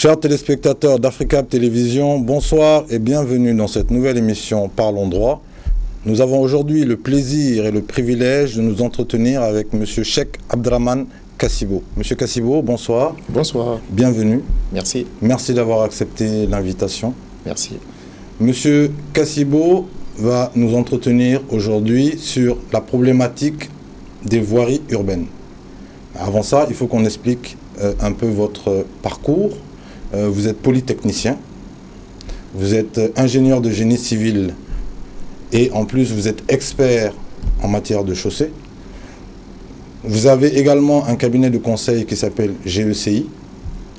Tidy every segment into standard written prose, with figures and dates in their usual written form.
Chers téléspectateurs d'Africab Télévision, bonsoir et bienvenue dans cette nouvelle émission Parlons droit. Nous avons aujourd'hui le plaisir et le privilège de nous entretenir avec M. Cheikh Abdraman Kassibo. Monsieur Kassibo, bonsoir. Bonsoir. Bienvenue. Merci. Merci d'avoir accepté l'invitation. Merci. Monsieur Kassibo va nous entretenir aujourd'hui sur la problématique des voiries urbaines. Avant ça, il faut qu'on explique un peu votre parcours. Vous êtes polytechnicien, vous êtes ingénieur de génie civil et en plus vous êtes expert en matière de chaussée. Vous avez également un cabinet de conseil qui s'appelle GECI.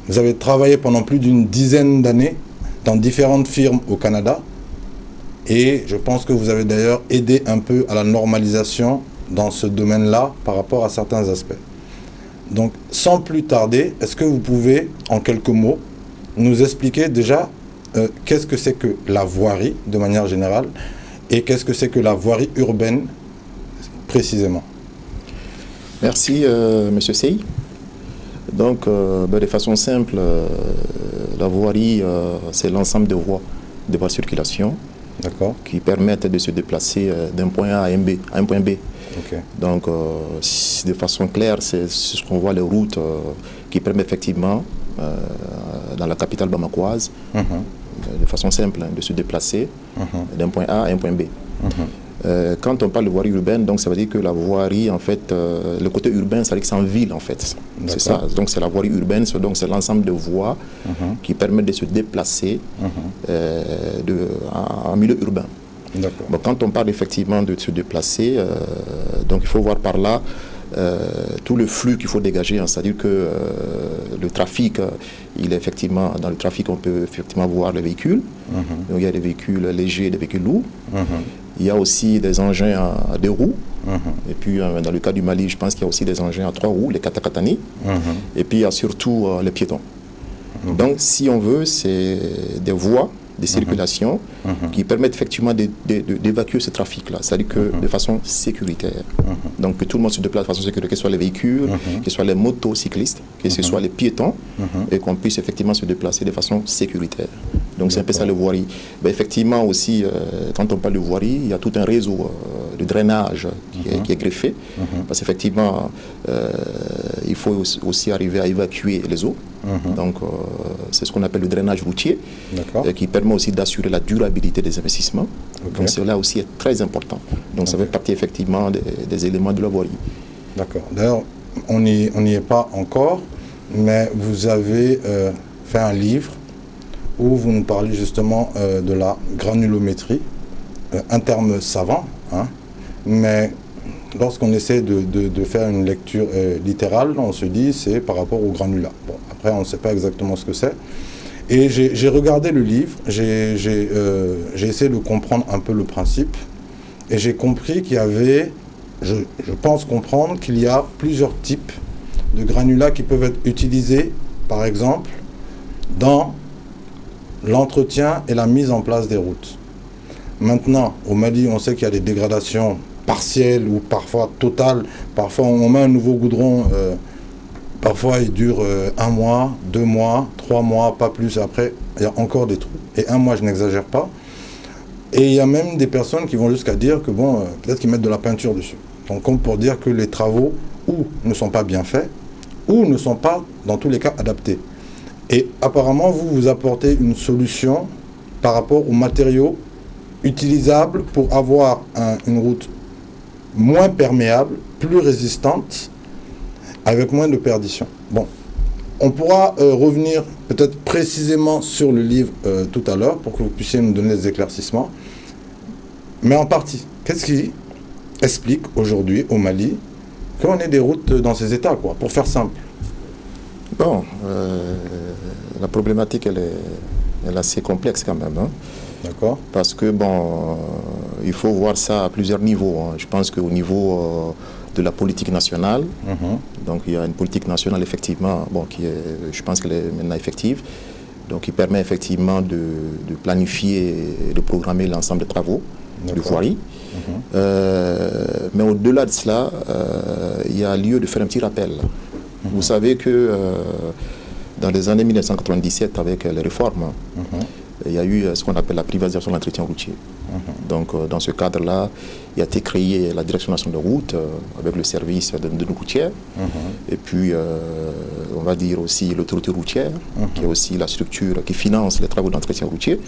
Vous avez travaillé pendant plus d'une dizaine d'années dans différentes firmes au Canada et je pense que vous avez d'ailleurs aidé un peu à la normalisation dans ce domaine-là par rapport à certains aspects. Donc, sans plus tarder, est-ce que vous pouvez, en quelques mots, nous expliquer déjà qu'est-ce que c'est que la voirie, de manière générale, et qu'est-ce que c'est que la voirie urbaine, précisément? Merci, Monsieur Sey. Donc, de façon simple, la voirie, c'est l'ensemble de voies de circulation qui permettent de se déplacer d'un point A à un point B. Okay. Donc, de façon claire, c'est ce qu'on voit les routes qui permettent effectivement, dans la capitale bamakoise, de façon simple, de se déplacer d'un point A à un point B. Quand on parle de voirie urbaine, donc ça veut dire que la voirie, en fait, le côté urbain, ça veut dire que c'est en ville, en fait. C'est ça. Donc, c'est la voirie urbaine, donc c'est l'ensemble de voies qui permettent de se déplacer en milieu urbain. Bon, quand on parle effectivement de se déplacer, donc il faut voir par là tout le flux qu'il faut dégager, hein, c'est-à-dire que le trafic, il est effectivement, dans le trafic on peut effectivement voir les véhicules, donc il y a des véhicules légers, des véhicules lourds, il y a aussi des engins à 2 roues, et puis dans le cas du Mali, je pense qu'il y a aussi des engins à 3 roues, les katakatani, et puis il y a surtout les piétons. Donc si on veut, c'est des voies de circulation qui permettent effectivement d'évacuer ce trafic-là, c'est-à-dire que de façon sécuritaire. Donc que tout le monde se déplace de façon sécuritaire, que ce soit les véhicules, que ce soit les motocyclistes, que ce soit les piétons, et qu'on puisse effectivement se déplacer de façon sécuritaire. Donc c'est un peu ça le voirie. Ben, effectivement aussi, quand on parle de voirie, il y a tout un réseau de drainage qui est greffé, parce qu'effectivement, il faut aussi arriver à évacuer les eaux. Donc c'est ce qu'on appelle le drainage routier, qui permet aussi d'assurer la durabilité des investissements. Donc cela aussi est très important. Donc ça fait partie effectivement des éléments de la voirie. D'accord. D'ailleurs, on n'y est pas encore, mais vous avez fait un livre où vous nous parlez justement de la granulométrie, un terme savant, hein, mais lorsqu'on essaie de faire une lecture littérale, on se dit c'est par rapport au granulat. Bon, après, on ne sait pas exactement ce que c'est. Et j'ai regardé le livre, j'ai essayé de comprendre un peu le principe, et j'ai compris qu'il y avait, je pense comprendre qu'il y a plusieurs types de granulats qui peuvent être utilisés, par exemple, dans l'entretien et la mise en place des routes. Maintenant, au Mali, on sait qu'il y a des dégradations partielles ou parfois totales. Parfois, on met un nouveau goudron, parfois il dure 1 mois, 2 mois, 3 mois, pas plus. Après, il y a encore des trous. Et 1 mois, je n'exagère pas. Et il y a même des personnes qui vont jusqu'à dire que, bon, peut-être qu'ils mettent de la peinture dessus. Donc, comme pour dire que les travaux, ou ne sont pas bien faits, ou ne sont pas, dans tous les cas, adaptés. Et apparemment, vous apportez une solution par rapport aux matériaux utilisables pour avoir une route moins perméable, plus résistante, avec moins de perdition. Bon, on pourra revenir peut-être précisément sur le livre tout à l'heure pour que vous puissiez nous donner des éclaircissements. Mais en partie, qu'est-ce qui explique aujourd'hui au Mali qu'on ait des routes dans ces états, quoi, pour faire simple? Bon, la problématique, elle est assez complexe quand même. Hein. D'accord. Parce que, bon, il faut voir ça à plusieurs niveaux. Hein. Je pense qu'au niveau de la politique nationale, donc il y a une politique nationale, effectivement, bon, qui est, je pense qu'elle est maintenant effective, donc qui permet effectivement de planifier et de programmer l'ensemble des travaux de voirie. Mais au-delà de cela, il y a lieu de faire un petit rappel. Vous savez que dans les années 1997, avec les réformes, il y a eu ce qu'on appelle la privatisation de l'entretien routier. Donc, dans ce cadre-là, il a été créé la Direction nationale de route avec le service de nos routières. Et puis, on va dire aussi l'autorité routière, qui est aussi la structure qui finance les travaux d'entretien routier.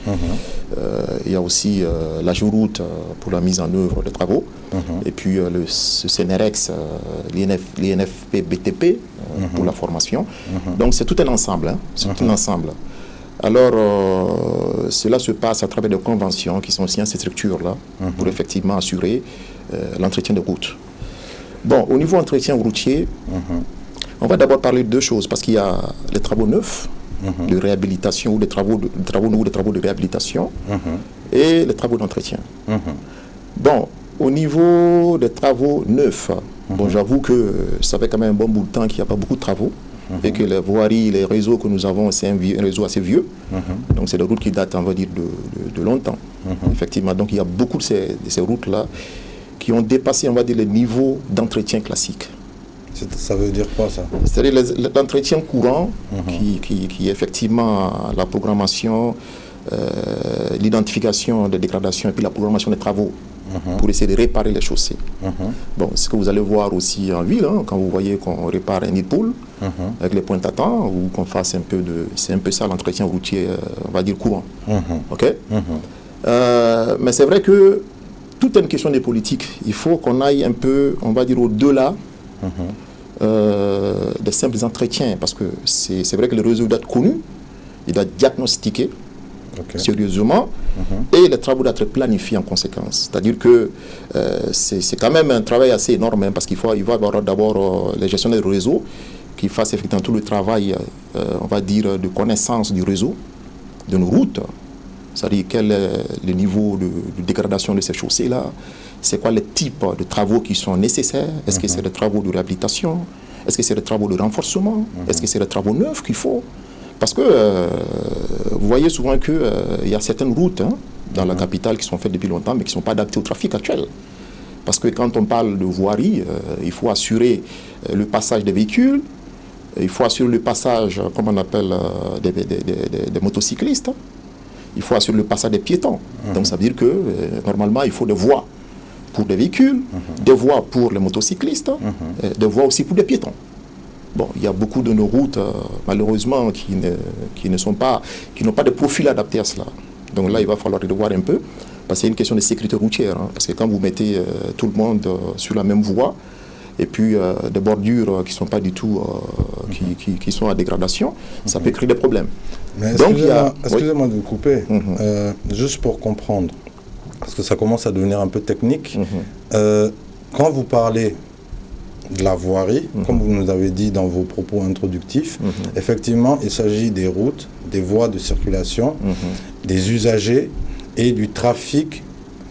Il y a aussi la Géoroute pour la mise en œuvre des travaux. Et puis, le CNREX, l'INFP BTP pour la formation. Donc, c'est tout un ensemble. Hein, c'est tout un ensemble. Alors, cela se passe à travers des conventions qui sont signées à ces structures-là pour effectivement assurer l'entretien des routes. Bon, au niveau entretien routier, on va d'abord parler de deux choses, parce qu'il y a les travaux neufs, de réhabilitation, ou des travaux nouveaux, des travaux de réhabilitation, et les travaux d'entretien. Bon, au niveau des travaux neufs, bon, j'avoue que ça fait quand même un bon bout de temps qu'il n'y a pas beaucoup de travaux. Et que les voiries, les réseaux que nous avons, c'est un réseau assez vieux. Donc c'est des routes qui datent, on va dire, de longtemps. Effectivement, donc il y a beaucoup de ces routes-là qui ont dépassé, on va dire, les niveaux d'entretien classique. Ça veut dire quoi, ça? C'est-à-dire l'entretien courant, qui est effectivement la programmation, l'identification des dégradations et puis la programmation des travaux. Pour essayer de réparer les chaussées. Bon, ce que vous allez voir aussi en ville, hein, quand vous voyez qu'on répare un nid de poule avec les pointes à temps, ou qu'on fasse un peu de... C'est un peu ça l'entretien routier, on va dire, courant. OK? Mais c'est vrai que toute une question de politique. Il faut qu'on aille un peu, on va dire, au-delà des simples entretiens, parce que c'est vrai que le réseau doit être connu, il doit être diagnostiqué, sérieusement, et les travaux doivent être planifiés en conséquence. C'est-à-dire que c'est quand même un travail assez énorme, hein, parce il va y avoir d'abord les gestionnaires du réseau qui fassent effectivement tout le travail, on va dire, de connaissance du réseau, de nos routes. C'est-à-dire quel est le niveau de dégradation de ces chaussées-là, c'est quoi les types de travaux qui sont nécessaires, est-ce que c'est des travaux de réhabilitation, est-ce que c'est des travaux de renforcement, est-ce que c'est des travaux neufs qu'il faut. Parce que vous voyez souvent qu'il y a certaines routes, hein, dans la capitale qui sont faites depuis longtemps, mais qui ne sont pas adaptées au trafic actuel. Parce que quand on parle de voirie, il faut assurer le passage des véhicules, il faut assurer le passage, comme on appelle, des motocyclistes, il faut assurer le passage des piétons. Donc ça veut dire que normalement, il faut des voies pour des véhicules, des voies pour les motocyclistes, des voies aussi pour les piétons. Bon, il y a beaucoup de nos routes, malheureusement, qui n'ont pas de profil adapté à cela. Donc là, il va falloir revoir un peu, parce que c'est une question de sécurité routière. Hein, parce que quand vous mettez tout le monde sur la même voie, et puis des bordures qui ne sont pas du tout, qui sont à dégradation, ça peut créer des problèmes. Excusez-moi de vous couper, juste pour comprendre, parce que ça commence à devenir un peu technique. Quand vous parlez de la voirie, comme vous nous avez dit dans vos propos introductifs, effectivement, il s'agit des routes, des voies de circulation, des usagers et du trafic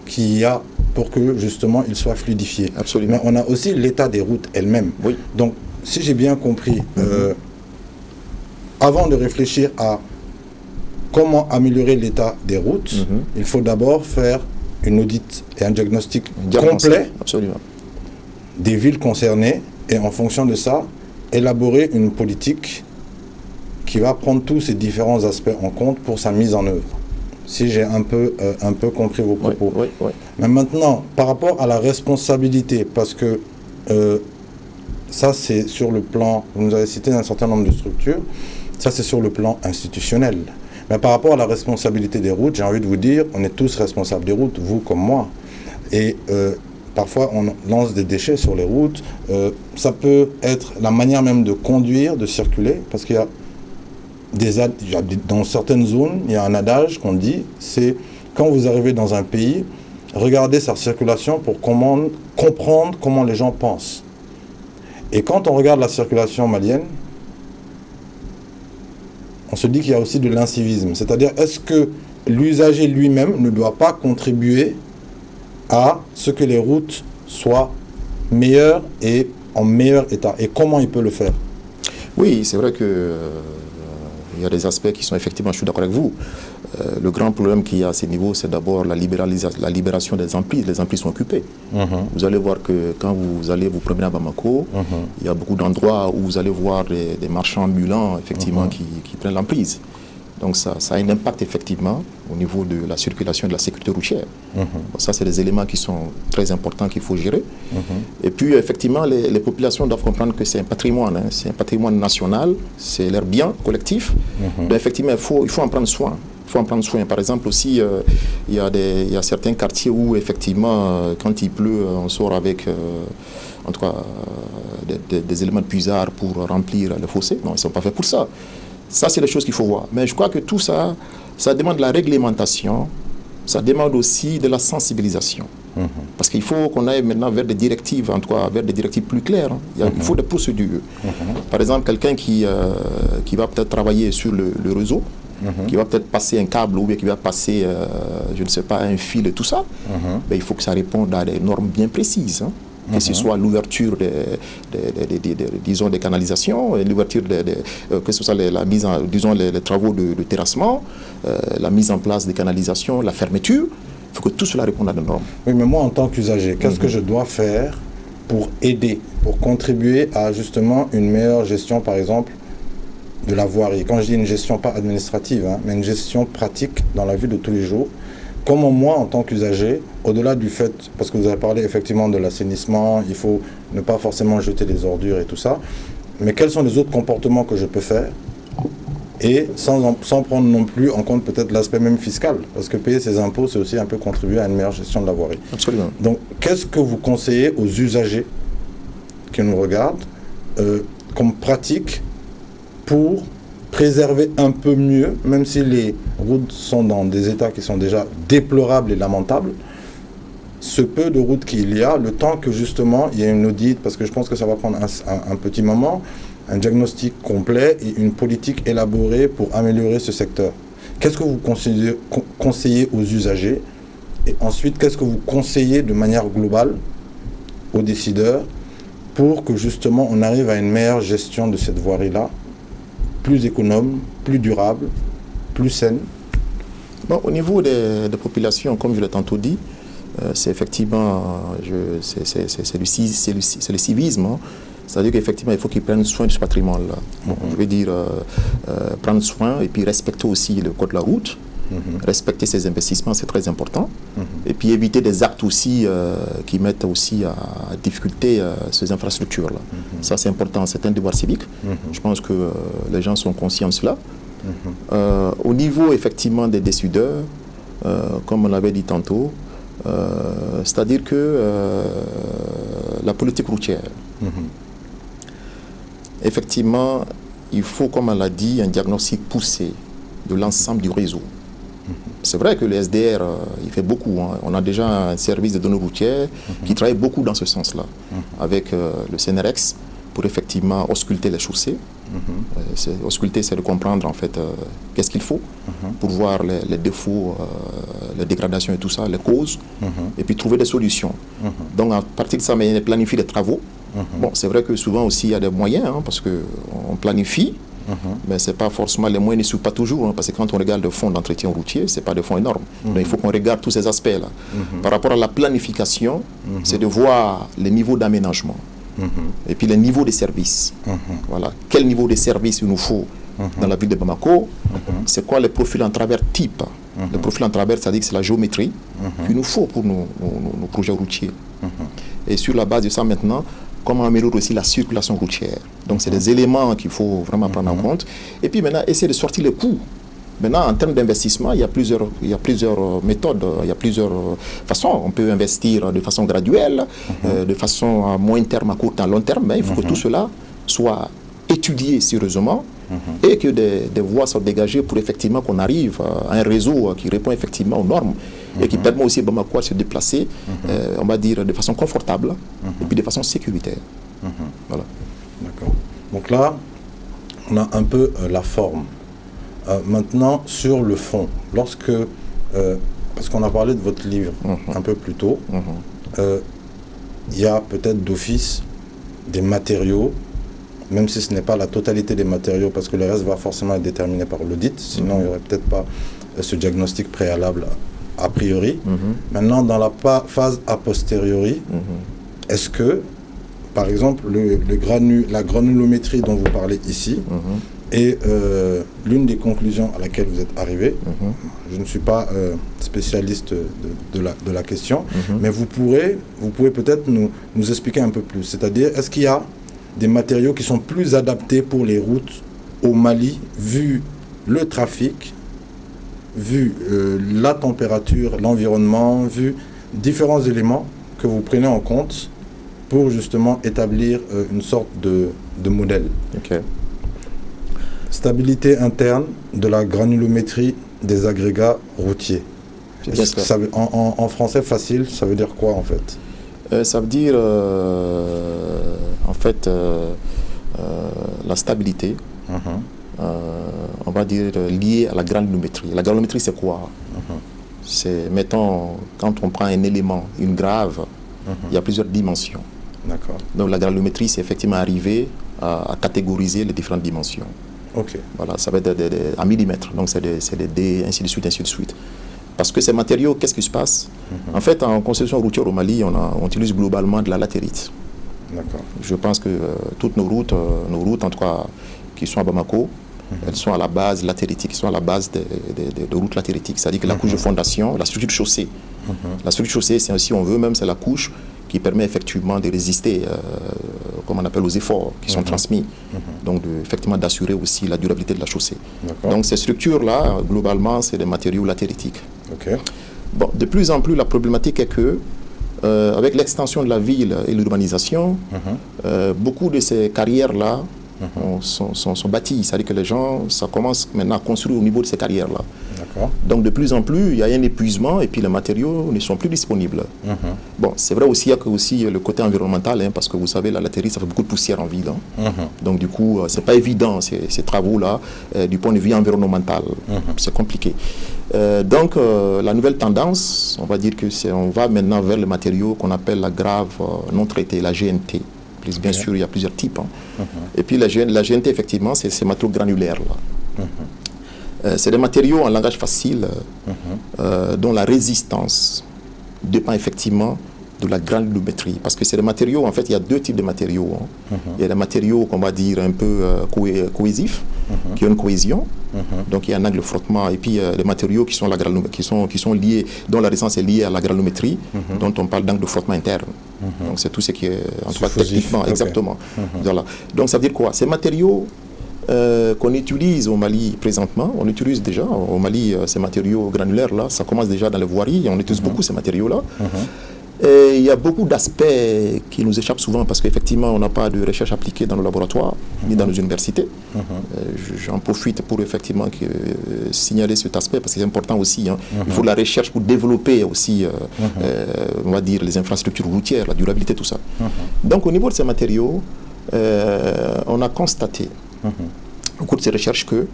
qu'il y a pour que, justement, il soit fluidifié. Absolument. Mais on a aussi l'état des routes elles-mêmes. Oui. Donc, si j'ai bien compris, avant de réfléchir à comment améliorer l'état des routes, il faut d'abord faire une audit et un diagnostic complet. Absolument. Des villes concernées, et en fonction de ça, élaborer une politique qui va prendre tous ces différents aspects en compte pour sa mise en œuvre. Si j'ai un peu compris vos propos. Oui. Mais maintenant, par rapport à la responsabilité, parce que ça c'est sur le plan, vous nous avez cité un certain nombre de structures, ça c'est sur le plan institutionnel. Mais par rapport à la responsabilité des routes, j'ai envie de vous dire, on est tous responsables des routes, vous comme moi. Et parfois, on lance des déchets sur les routes. Ça peut être la manière même de conduire, de circuler, parce qu'il y a dans certaines zones, il y a un adage qu'on dit, c'est quand vous arrivez dans un pays, regardez sa circulation pour comprendre comment les gens pensent. Et quand on regarde la circulation malienne, on se dit qu'il y a aussi de l'incivisme. C'est-à-dire, est-ce que l'usager lui-même ne doit pas contribuer à ce que les routes soient meilleures et en meilleur état? Et comment il peut le faire? Oui, c'est vrai que il y a des aspects qui sont effectivement, je suis d'accord avec vous, Le grand problème qu'il y a à ces niveaux, c'est d'abord la libération des emprises. Les emprises sont occupées. Vous allez voir que quand vous allez vous promener à Bamako, il y a beaucoup d'endroits où vous allez voir des marchands ambulants, effectivement, qui prennent l'emprise. Donc ça a un impact effectivement au niveau de la circulation et de la sécurité routière. Ça, c'est des éléments qui sont très importants qu'il faut gérer. Et puis effectivement, les populations doivent comprendre que c'est un patrimoine, hein, c'est un patrimoine national, c'est leur bien collectif. Donc effectivement, il faut en prendre soin. Il faut en prendre soin. Par exemple aussi, il y a certains quartiers où effectivement, quand il pleut, on sort avec en tout cas des éléments de puisard pour remplir le fossé. Non, ils ne sont pas faits pour ça. Ça, c'est les choses qu'il faut voir. Mais je crois que tout ça, ça demande de la réglementation, ça demande aussi de la sensibilisation. Parce qu'il faut qu'on aille maintenant vers des directives, en tout cas vers des directives plus claires. Il faut des procédures. Par exemple, quelqu'un qui va peut-être travailler sur le réseau, qui va peut-être passer un câble ou bien qui va passer, je ne sais pas, un fil et tout ça, ben, il faut que ça réponde à des normes bien précises. Hein. Que ce soit l'ouverture disons, des canalisations, l'ouverture que ce soit la mise en, disons, les travaux de terrassement, la mise en place des canalisations, la fermeture, il faut que tout cela réponde à des normes. Oui, mais moi, en tant qu'usager, qu'est-ce que je dois faire pour aider, pour contribuer à justement une meilleure gestion, par exemple, de la voirie? Quand je dis une gestion pas administrative, hein, mais une gestion pratique dans la vie de tous les jours. Comment moi, en tant qu'usager, au-delà du fait, parce que vous avez parlé effectivement de l'assainissement, il faut ne pas forcément jeter les ordures et tout ça, mais quels sont les autres comportements que je peux faire, et sans prendre non plus en compte peut-être l'aspect même fiscal, parce que payer ses impôts, c'est aussi un peu contribuer à une meilleure gestion de la voirie. Absolument. Donc, qu'est-ce que vous conseillez aux usagers qui nous regardent comme pratique pour préserver un peu mieux, même si les routes sont dans des états qui sont déjà déplorables et lamentables, ce peu de routes qu'il y a, le temps que justement il y ait une audit, parce que je pense que ça va prendre un petit moment, un diagnostic complet et une politique élaborée pour améliorer ce secteur. Qu'est-ce que vous conseillez aux usagers? Et ensuite, qu'est-ce que vous conseillez de manière globale aux décideurs pour que justement on arrive à une meilleure gestion de cette voirie-là, plus économe, plus durable, plus saine? Bon, au niveau des populations, comme je l'ai tantôt dit, c'est effectivement c'est le civisme. Hein. C'est-à-dire qu'effectivement, il faut qu'ils prennent soin de ce patrimoine-là. Bon, je veux dire, prendre soin et puis respecter aussi le code de la route. Respecter ses investissements, c'est très important. Et puis éviter des actes aussi qui mettent aussi à difficulté ces infrastructures-là. Ça, c'est important, c'est un devoir civique. Je pense que les gens sont conscients de cela. Au niveau, effectivement, des décideurs, comme on l'avait dit tantôt, c'est-à-dire que la politique routière, effectivement, il faut, comme on l'a dit, un diagnostic poussé de l'ensemble du réseau. C'est vrai que le SDR, il fait beaucoup. Hein. On a déjà un service de données routières qui travaille beaucoup dans ce sens-là, avec le CNRX, pour effectivement ausculter les chaussées. Ausculter, c'est de comprendre en fait qu'est-ce qu'il faut pour voir les défauts, les dégradations et tout ça, les causes, et puis trouver des solutions. Donc à partir de ça, on planifie des travaux. Bon, c'est vrai que souvent aussi il y a des moyens, hein, parce qu'on planifie, mais ce n'est pas forcément, les moyens ne suivent pas toujours, hein, parce que quand on regarde le fonds d'entretien routier, ce n'est pas des fonds énormes. Donc il faut qu'on regarde tous ces aspects-là. Par rapport à la planification, c'est de voir les niveaux d'aménagement. Et puis les niveaux de services. Voilà. Quel niveau de service il nous faut dans la ville de Bamako? C'est quoi les profils en travers type? Le profil en travers, c'est-à-dire que c'est la géométrie qu'il nous faut pour nos projets routiers. Et sur la base de ça maintenant, comment améliorer aussi la circulation routière. Donc c'est des éléments qu'il faut vraiment prendre en compte. Et puis maintenant, essayer de sortir les coûts. Maintenant, en termes d'investissement, il y a plusieurs méthodes, il y a plusieurs façons. On peut investir de façon graduelle, de façon à moyen terme, à court terme, à long terme, mais il faut que tout cela soit étudié sérieusement et que des voies soient dégagées pour effectivement qu'on arrive à un réseau qui répond effectivement aux normes et qui permet aussi à Bamako de se déplacer, on va dire, de façon confortable et puis de façon sécuritaire. Voilà. D'accord. Donc là, on a un peu la forme. Maintenant, sur le fond, lorsque, parce qu'on a parlé de votre livre un peu plus tôt, il y a peut-être d'office des matériaux, même si ce n'est pas la totalité des matériaux, parce que le reste va forcément être déterminé par l'audit, sinon il n'y aurait peut-être pas ce diagnostic préalable a priori. Maintenant, dans la phase a posteriori, est-ce que, par exemple, la granulométrie dont vous parlez ici est l'une des conclusions à laquelle vous êtes arrivé? Je ne suis pas spécialiste de la question, mais vous pouvez peut-être nous expliquer un peu plus. C'est-à-dire, est-ce qu'il y a des matériaux qui sont plus adaptés pour les routes au Mali, vu le trafic, vu la température, l'environnement, vu différents éléments que vous prenez en compte pour justement établir une sorte de modèle. Stabilité interne de la granulométrie des agrégats routiers. En français facile, ça veut dire quoi en fait? Ça veut dire en fait la stabilité, on va dire liée à la granulométrie. La granulométrie c'est quoi? C'est, mettons, quand on prend un élément, une grave, il y a plusieurs dimensions. D'accord. Donc la granulométrie c'est effectivement arriver à catégoriser les différentes dimensions. Voilà, ça va être à millimètres, donc c'est des D, ainsi de suite, ainsi de suite. Parce que ces matériaux, qu'est-ce qui se passe? En fait, en conception routière au Mali, on utilise globalement de la latérite. Je pense que toutes nos routes en tout cas, qui sont à Bamako, elles sont à la base latéritique, qui sont à la base de routes latéritiques. C'est-à-dire que la couche de fondation, la structure de chaussée. La structure de chaussée, si on veut même, c'est la couche qui permet effectivement de résister, comme on appelle, aux efforts qui sont transmis. Donc, effectivement, d'assurer aussi la durabilité de la chaussée. Donc, ces structures-là, globalement, c'est des matériaux latéritiques. Bon, de plus en plus, la problématique est que, avec l'extension de la ville et l'urbanisation, beaucoup de ces carrières-là sont bâties. C'est-à-dire que les gens, ça commence maintenant à construire au niveau de ces carrières-là. Donc de plus en plus, il y a un épuisement et puis les matériaux ne sont plus disponibles. Bon, c'est vrai aussi, il y a aussi le côté environnemental, parce que vous savez, la latérite, ça fait beaucoup de poussière en ville. Donc du coup, c'est pas évident ces travaux-là du point de vue environnemental. C'est compliqué. Donc la nouvelle tendance, on va dire que on va maintenant vers les matériaux qu'on appelle la grave non traitée, la GNT. Bien sûr, il y a plusieurs types. Et puis la GNT, effectivement, c'est ces matériaux granulaires-là. C'est des matériaux en langage facile dont la résistance dépend effectivement de la granulométrie. Parce que c'est des matériaux, en fait, il y a deux types de matériaux. Il y a des matériaux qu'on va dire un peu cohésifs, qui ont une cohésion, donc il y a un angle de frottement, et puis des matériaux qui sont liés, dont la résistance est liée à la granulométrie, dont on parle d'angle de frottement interne. Donc c'est tout ce qui est, en tout cas techniquement, exactement. Voilà. Donc ça veut dire quoi? Ces matériaux qu'on utilise au Mali présentement, on utilise déjà au Mali ces matériaux granulaires-là, ça commence déjà dans les voiries, on utilise beaucoup ces matériaux-là. Et il y a beaucoup d'aspects qui nous échappent souvent parce qu'effectivement, on n'a pas de recherche appliquée dans nos laboratoires ni dans nos universités. J'en profite pour effectivement signaler cet aspect parce que c'est important aussi. Il faut de la recherche pour développer aussi, on va dire, les infrastructures routières, la durabilité, tout ça. Donc, au niveau de ces matériaux, on a constaté au cours de ces recherches que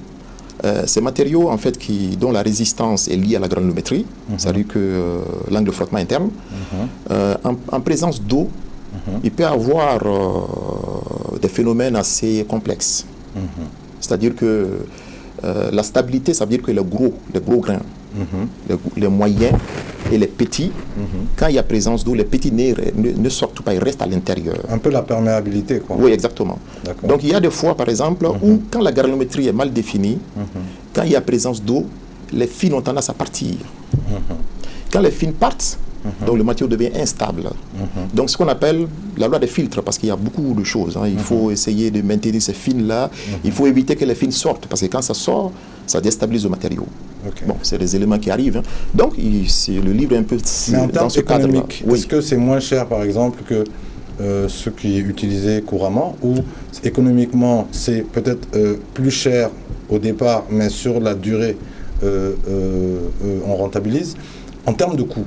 ces matériaux, en fait, dont la résistance est liée à la granulométrie, c'est-à-dire que l'angle de frottement interne, en présence d'eau, il peut y avoir des phénomènes assez complexes. C'est-à-dire que la stabilité, ça veut dire que les gros grains, les moyens et les petits, quand il y a présence d'eau, les petits ne sortent pas, ils restent à l'intérieur. Un peu la perméabilité, quoi. Oui, exactement. Donc il y a des fois, par exemple, où quand la granulométrie est mal définie, quand il y a présence d'eau, les fils ont tendance à partir. Quand les fils partent, donc le matériau devient instable. Donc ce qu'on appelle la loi des filtres, parce qu'il y a beaucoup de choses. Il faut essayer de maintenir ces fils-là. Il faut éviter que les fils sortent, parce que quand ça sort, ça déstabilise le matériau. Bon, c'est des éléments qui arrivent. Donc le livre est un peu mais en termes économiques, est-ce que c'est moins cher, par exemple, que ce qui est utilisé couramment, ou économiquement, c'est peut-être plus cher au départ, mais sur la durée, on rentabilise. En termes de coût,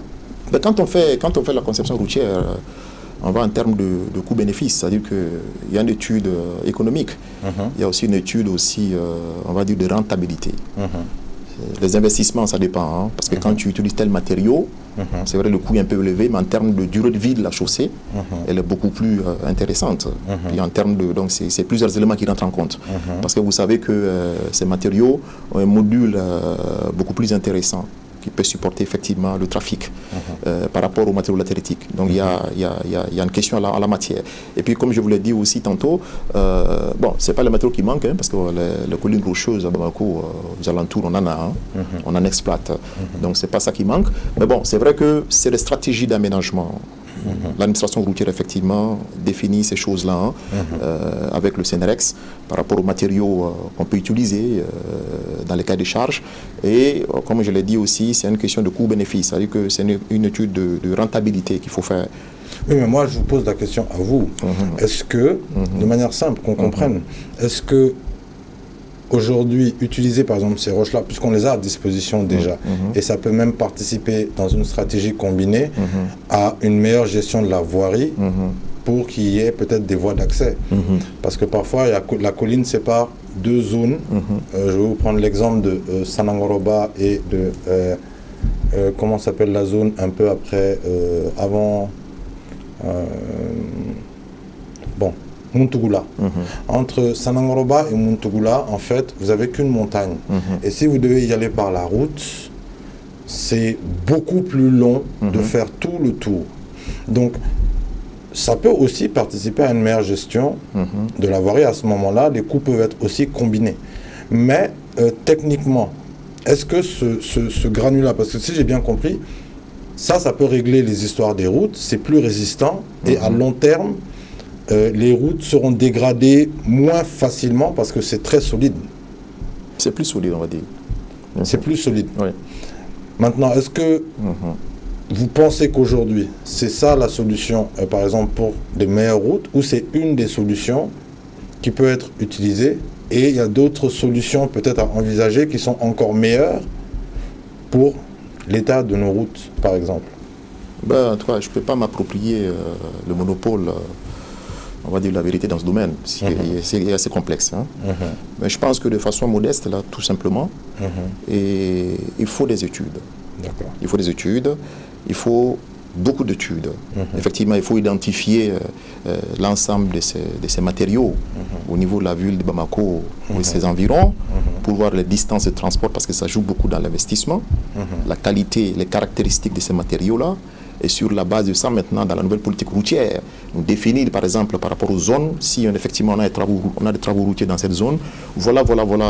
quand on fait la conception routière, on va en termes de coût-bénéfice, c'est-à-dire qu'il y a une étude économique, il y a aussi une étude aussi, on va dire, de rentabilité. Les investissements, ça dépend, parce que quand tu utilises tel matériau, C'est vrai, le coût est un peu élevé, mais en termes de durée de vie de la chaussée, elle est beaucoup plus intéressante. Et en termes de, donc, c'est plusieurs éléments qui rentrent en compte. Parce que vous savez que ces matériaux ont un module beaucoup plus intéressant, qui peut supporter effectivement le trafic par rapport aux matériaux latéritiques. Donc il y a une question à la matière. Et puis comme je vous l'ai dit aussi tantôt, bon, ce n'est pas les matériaux qui manquent, parce que les collines rocheuses à Bamako, aux alentours, on en a, on en exploite. Donc ce n'est pas ça qui manque. Mais bon, c'est vrai que c'est des stratégies d'aménagement. L'administration routière, effectivement, définit ces choses-là avec le CNREX par rapport aux matériaux qu'on peut utiliser dans les cas de charge. Et, comme je l'ai dit aussi, c'est une question de coût-bénéfice. C'est-à-dire que c'est une étude de rentabilité qu'il faut faire. Oui, mais moi, je vous pose la question à vous. Est-ce que, de manière simple, qu'on comprenne, est-ce que aujourd'hui, utiliser par exemple ces roches-là, puisqu'on les a à disposition déjà, et ça peut même participer dans une stratégie combinée à une meilleure gestion de la voirie pour qu'il y ait peut-être des voies d'accès. Parce que parfois, la colline sépare deux zones. Je vais vous prendre l'exemple de Sanangoroba et de, comment s'appelle la zone un peu après, avant... bon, Muntugula. Entre Sanangoroba et Muntugula, en fait, vous n'avez qu'une montagne. Et si vous devez y aller par la route, c'est beaucoup plus long de faire tout le tour. Donc, ça peut aussi participer à une meilleure gestion de la voirie. À ce moment-là, les coûts peuvent être aussi combinés. Mais, techniquement, est-ce que ce granulat, parce que si j'ai bien compris, ça peut régler les histoires des routes, c'est plus résistant, et à long terme, les routes seront dégradées moins facilement parce que c'est très solide. C'est plus solide, on va dire. C'est plus solide. Oui. Maintenant, est-ce que vous pensez qu'aujourd'hui, c'est ça la solution, par exemple, pour des meilleures routes, ou c'est une des solutions qui peut être utilisée, et il y a d'autres solutions peut-être à envisager qui sont encore meilleures pour l'état de nos routes, par exemple? En tout cas, je ne peux pas m'approprier le monopole, on va dire la vérité dans ce domaine. C'est assez complexe. Mais je pense que de façon modeste, là, tout simplement, et il faut des études. Il faut des études, il faut beaucoup d'études. Effectivement, il faut identifier l'ensemble de ces matériaux au niveau de la ville de Bamako et ses environs pour voir les distances de transport, parce que ça joue beaucoup dans l'investissement, la qualité, les caractéristiques de ces matériaux-là. Et sur la base de ça, maintenant, dans la nouvelle politique routière, nous définir, par exemple, par rapport aux zones, si effectivement on a des travaux routiers dans cette zone, voilà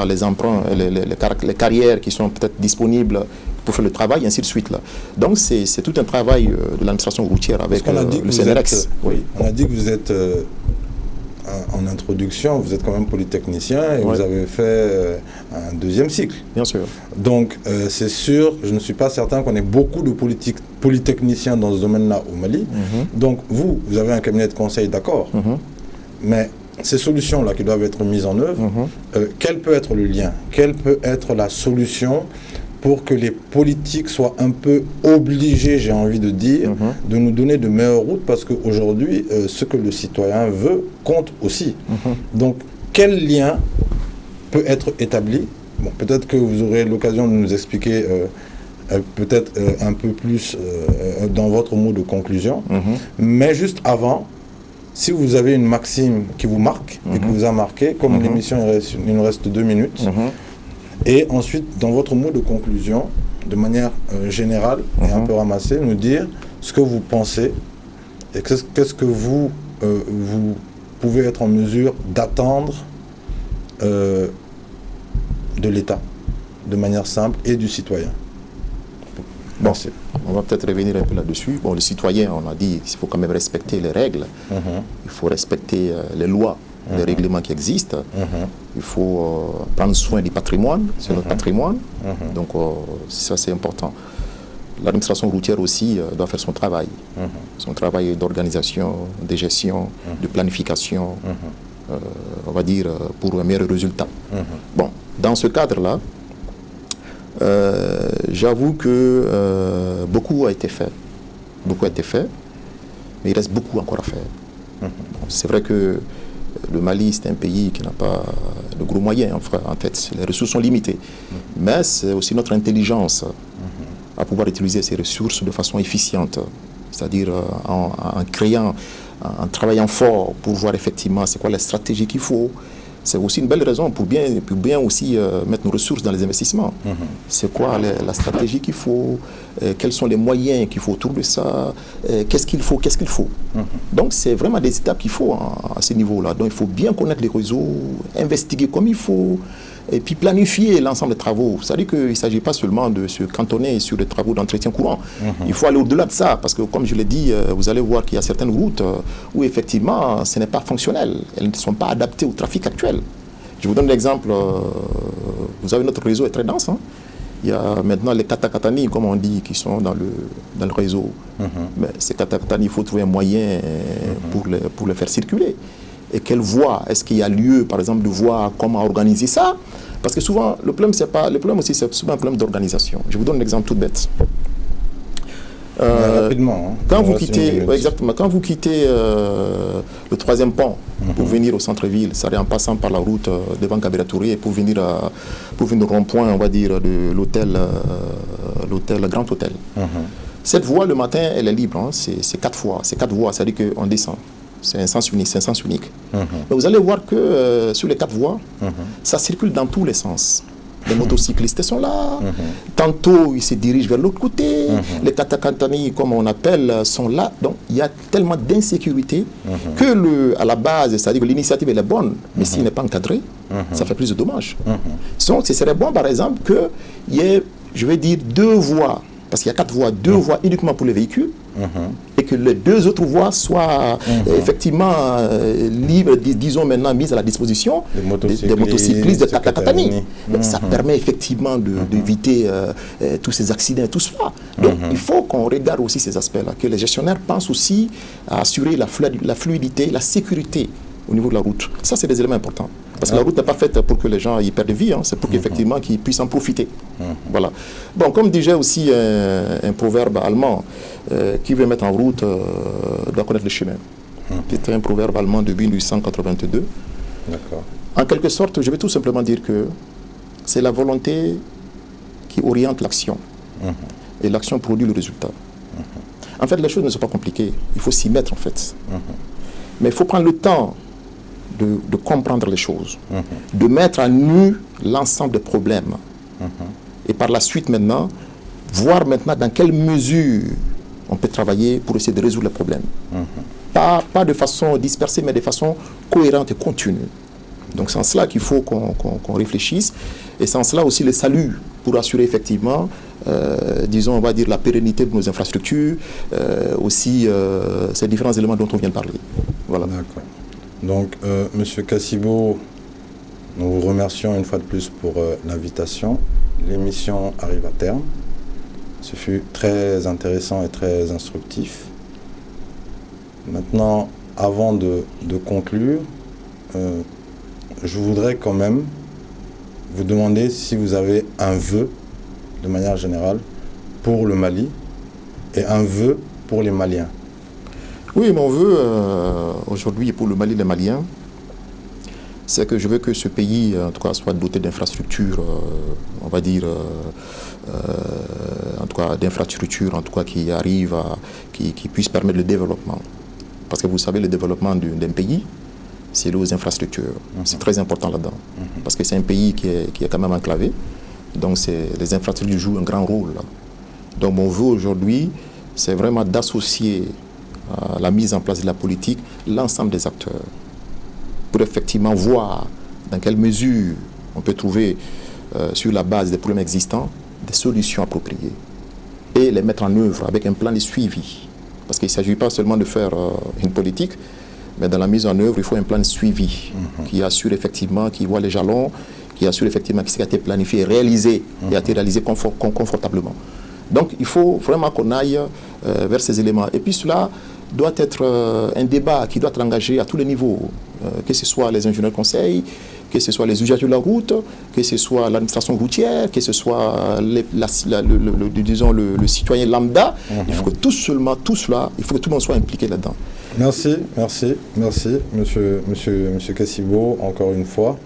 les emprunts, les carrières qui sont peut-être disponibles pour faire le travail, et ainsi de suite. Là. Donc c'est tout un travail de l'administration routière avec le CNREX. On a dit que vous êtes, en introduction, vous êtes quand même polytechnicien et vous avez fait un deuxième cycle. Bien sûr. Donc c'est sûr, je ne suis pas certain qu'on ait beaucoup de polytechniciens dans ce domaine-là au Mali. Donc vous avez un cabinet de conseil, d'accord, mais ces solutions-là qui doivent être mises en œuvre, quel peut être le lien? Quelle peut être la solution pour que les politiques soient un peu obligés, j'ai envie de dire, de nous donner de meilleures routes, parce qu'aujourd'hui, ce que le citoyen veut compte aussi. Donc, quel lien peut être établi? Bon, peut-être que vous aurez l'occasion de nous expliquer peut-être un peu plus dans votre mot de conclusion, mais juste avant, si vous avez une maxime qui vous marque et qui vous a marqué, comme l'émission, il nous reste 2 minutes, et ensuite, dans votre mot de conclusion, de manière générale et un peu ramassée, nous dire ce que vous pensez et qu'est-ce que vous pouvez être en mesure d'attendre de l'État, de manière simple, et du citoyen. Bon, on va peut-être revenir un peu là-dessus. Bon, le citoyen, on a dit qu'il faut quand même respecter les règles, il faut respecter les lois, les règlements qui existent. Il faut prendre soin du patrimoine, c'est notre patrimoine. Donc ça, c'est important. L'administration routière aussi doit faire son travail. Son travail d'organisation, de gestion, de planification, on va dire, pour un meilleur résultat. Bon, dans ce cadre-là, j'avoue que beaucoup a été fait. Beaucoup a été fait, mais il reste beaucoup encore à faire. Bon, c'est vrai que le Mali, c'est un pays qui n'a pas de gros moyens, en fait. Les ressources sont limitées. Mais c'est aussi notre intelligence à pouvoir utiliser ces ressources de façon efficiente, c'est-à-dire en créant, en travaillant fort pour voir effectivement c'est quoi la stratégie qu'il faut. C'est aussi une belle raison pour bien aussi mettre nos ressources dans les investissements. C'est quoi la stratégie qu'il faut, quels sont les moyens qu'il faut autour de ça, qu'est-ce qu'il faut. Donc c'est vraiment des étapes qu'il faut à ce niveau-là. Donc il faut bien connaître les réseaux, investiguer comme il faut, et puis planifier l'ensemble des travaux. C'est-à-dire qu'il ne s'agit pas seulement de se cantonner sur les travaux d'entretien courant. Il faut aller au-delà de ça, parce que comme je l'ai dit, vous allez voir qu'il y a certaines routes où effectivement ce n'est pas fonctionnel. Elles ne sont pas adaptées au trafic actuel. Je vous donne l'exemple, vous avez notre réseau est très dense. Il y a maintenant les katakatani, comme on dit, qui sont dans le réseau. Mais ces katakatani, il faut trouver un moyen pour les faire circuler. Et quelle voie? Est-ce qu'il y a lieu, par exemple, de voir comment organiser ça? Parce que souvent, le problème aussi, c'est souvent un problème d'organisation. Je vous donne un exemple tout bête. Rapidement. Quand vous quittez, exactement, quand vous quittez le 3e pont pour venir au centre-ville, ça en passant par la route devant Kabila Touré pour venir au rond-point, on va dire, de l'hôtel, le Grand Hôtel. Cette voie, le matin, elle est libre. C'est 4 voies. C'est 4 voies, c'est-à-dire qu'on descend. C'est un sens unique. Mais vous allez voir que sur les 4 voies, ça circule dans tous les sens. Les motocyclistes sont là, tantôt ils se dirigent vers l'autre côté, les katakatani, comme on appelle, sont là. Donc il y a tellement d'insécurité que à la base, c'est-à-dire que l'initiative elle est bonne, mais s'il n'est pas encadré, ça fait plus de dommages. Donc ce serait bon par exemple qu'il y ait, je vais dire, 2 voies, parce qu'il y a 4 voies, 2 voies uniquement pour les véhicules, et que les 2 autres voies soient effectivement libres, disons maintenant mises à la disposition des motocyclistes, de katakatani. Ça permet effectivement d'éviter tous ces accidents et tout cela. Donc il faut qu'on regarde aussi ces aspects-là, que les gestionnaires pensent aussi à assurer la fluidité, la sécurité au niveau de la route. Ça, c'est des éléments importants. Parce que la route n'est pas faite pour que les gens y perdent de vie, c'est pour qu'effectivement qu'ils puissent en profiter. Voilà. Bon, comme disait aussi un proverbe allemand, qui veut mettre en route doit connaître le chemin. C'était un proverbe allemand de 1882. D'accord. En quelque sorte, je vais tout simplement dire que c'est la volonté qui oriente l'action. Et l'action produit le résultat. En fait, les choses ne sont pas compliquées. Il faut s'y mettre, en fait. Mais il faut prendre le temps de comprendre les choses, de mettre à nu l'ensemble des problèmes. Et par la suite, maintenant, voir maintenant dans quelle mesure on peut travailler pour essayer de résoudre les problèmes. Pas de façon dispersée, mais de façon cohérente et continue. Donc c'est en cela qu'il faut qu'on réfléchisse. Et c'est en cela aussi le salut pour assurer effectivement, disons, on va dire, la pérennité de nos infrastructures, aussi ces différents éléments dont on vient de parler. Voilà. D'accord. Donc, Monsieur Kassibo, nous vous remercions une fois de plus pour l'invitation. L'émission arrive à terme. Ce fut très intéressant et très instructif. Maintenant, avant de conclure, je voudrais quand même vous demander si vous avez un vœu, de manière générale, pour le Mali et un vœu pour les Maliens. Oui, mon vœu aujourd'hui pour le Mali et les Maliens, c'est que je veux que ce pays, en tout cas, soit doté d'infrastructures, on va dire, en tout cas, d'infrastructures, en tout cas, qui arrivent, qui puissent permettre le développement. Parce que vous savez, le développement d'un pays, c'est aux infrastructures. C'est très important là-dedans. Parce que c'est un pays qui est quand même enclavé. Donc, les infrastructures jouent un grand rôle. Là. Donc, mon vœu aujourd'hui, c'est vraiment d'associer à la mise en place de la politique l'ensemble des acteurs pour effectivement voir dans quelle mesure on peut trouver, sur la base des problèmes existants, des solutions appropriées et les mettre en œuvre avec un plan de suivi. Parce qu'il ne s'agit pas seulement de faire une politique, mais dans la mise en œuvre, il faut un plan de suivi qui assure effectivement, qui voit les jalons, qui assure effectivement que ce qui a été planifié et réalisé et a été réalisé confortablement. Donc il faut vraiment qu'on aille vers ces éléments. Et puis cela doit être un débat qui doit être engagé à tous les niveaux, que ce soit les ingénieurs conseils, que ce soit les usagers de la route, que ce soit l'administration routière, que ce soit disons le citoyen lambda. Il faut que tout cela, il faut que tout le monde soit impliqué là-dedans. Merci, monsieur Kassibo, encore une fois.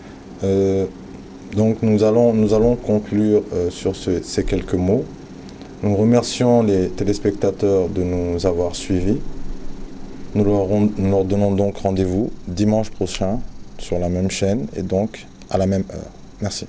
Donc nous allons conclure sur ces quelques mots. Nous remercions les téléspectateurs de nous avoir suivis. Nous leur donnons donc rendez-vous dimanche prochain sur la même chaîne et donc à la même heure. Merci.